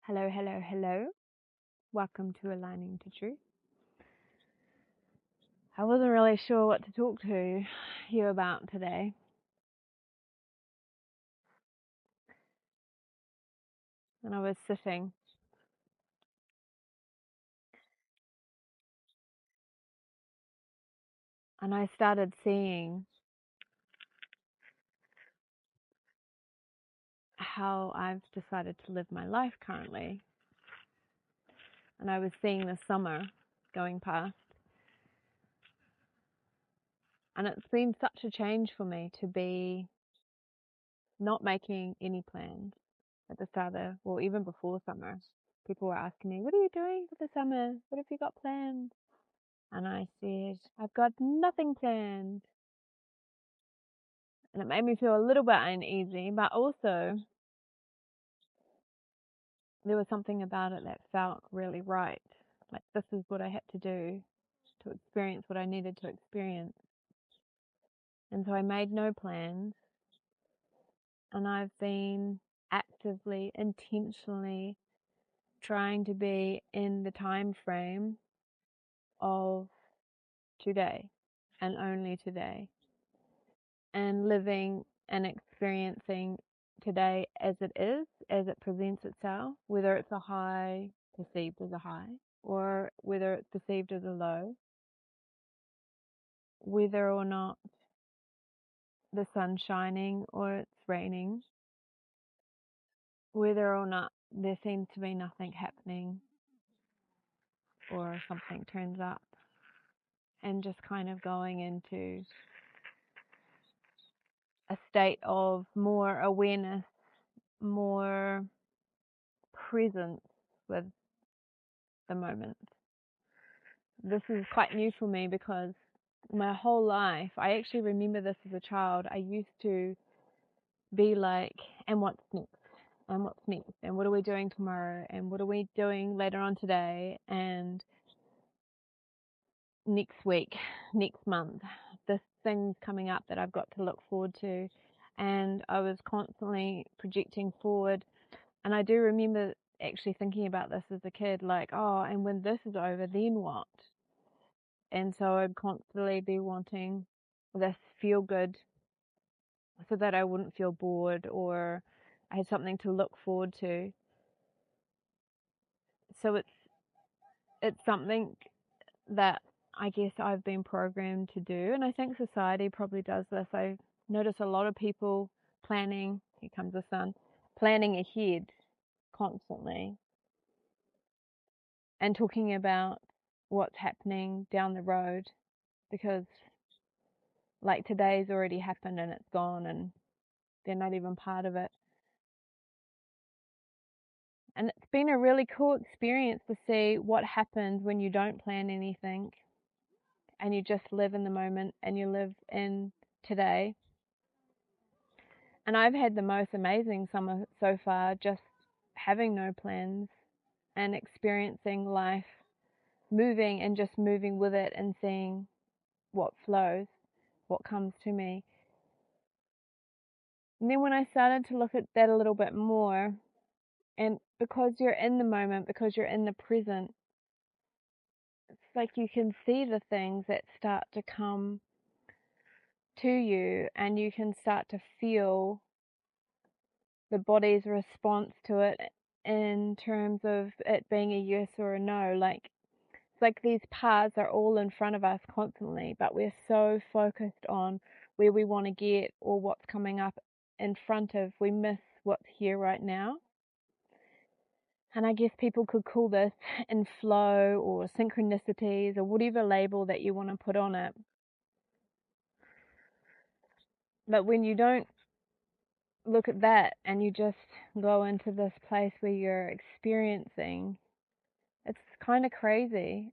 Hello, hello, hello. Welcome to Aligning to Truth. I wasn't really sure what to talk to you about today. And I was sitting and I started seeing how I've decided to live my life currently. And I was seeing the summer going past. And it's been such a change for me to be not making any plans at the start of, well, even before summer. People were asking me, what are you doing for the summer? What have you got planned? And I said, I've got nothing planned. And it made me feel a little bit uneasy, but also there was something about it that felt really right. Like this is what I had to do to experience what I needed to experience. And so I made no plans, and I've been actively, intentionally trying to be in the time frame of today and only today, and living and experiencing today as it is, as it presents itself, whether it's a high perceived as a high or whether it's perceived as a low, whether or not the sun's shining or it's raining, whether or not there seems to be nothing happening or something turns up, and just kind of going into a state of more awareness, more presence with the moment. This is quite new for me because my whole life, I actually remember this as a child, I used to be like, and what's next? And what's next? And what are we doing tomorrow? And what are we doing later on today? And next week, next month, this thing's coming up that I've got to look forward to. And I was constantly projecting forward. And I do remember actually thinking about this as a kid, like, oh, and when this is over, then what? And so I'd constantly be wanting this feel good so that I wouldn't feel bored or I had something to look forward to. So it's something that I guess I've been programmed to do, and I think society probably does this. I notice a lot of people planning, here comes the sun, planning ahead constantly and talking about what's happening down the road because like today's already happened and it's gone and they're not even part of it. And it's been a really cool experience to see what happens when you don't plan anything and you just live in the moment and you live in today. And I've had the most amazing summer so far, just having no plans and experiencing life, moving and just moving with it and seeing what flows, what comes to me. And then when I started to look at that a little bit more, and because you're in the moment, because you're in the present, it's like you can see the things that start to come to you and you can start to feel the body's response to it in terms of it being a yes or a no. Like it's like these paths are all in front of us constantly, but we're so focused on where we want to get or what's coming up in front of, we miss what's here right now. And I guess people could call this in flow or synchronicities or whatever label that you want to put on it. But when you don't look at that and you just go into this place where you're experiencing, it's kind of crazy.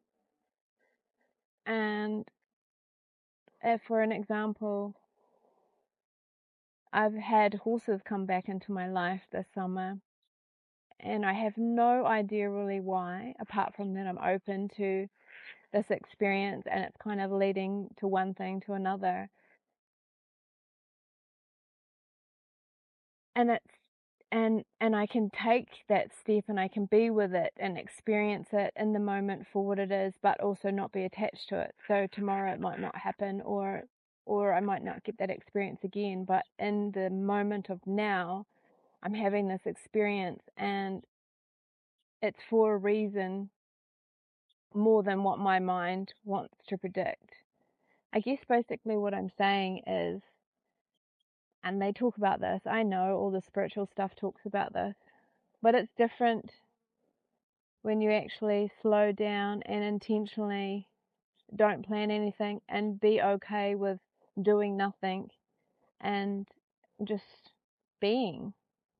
And if, for an example, I've had horses come back into my life this summer, and I have no idea really why, apart from that I'm open to this experience and it's kind of leading to one thing to another. And and I can take that step and I can be with it and experience it in the moment for what it is, but also not be attached to it. So tomorrow it might not happen, or I might not get that experience again, but in the moment of now, I'm having this experience and it's for a reason more than what my mind wants to predict. I guess basically what I'm saying is, and they talk about this, I know all the spiritual stuff talks about this, but it's different when you actually slow down and intentionally don't plan anything and be okay with doing nothing and just being,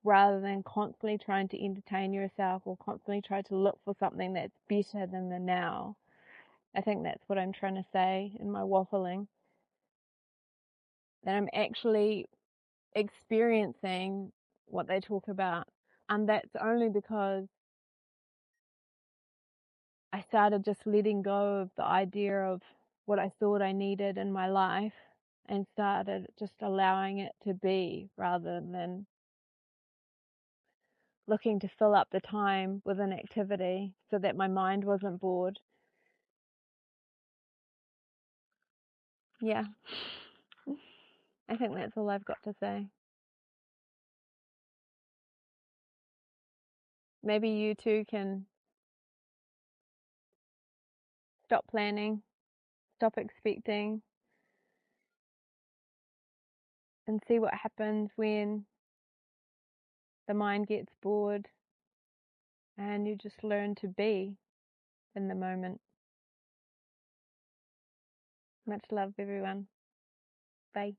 rather than constantly trying to entertain yourself or constantly try to look for something that's better than the now. I think that's what I'm trying to say in my waffling, that I'm actually experiencing what they talk about, and that's only because I started just letting go of the idea of what I thought I needed in my life and started just allowing it to be, rather than looking to fill up the time with an activity so that my mind wasn't bored. Yeah, I think that's all I've got to say. Maybe you too can stop planning, stop expecting, and see what happens when the mind gets bored and you just learn to be in the moment. Much love, everyone. Bye.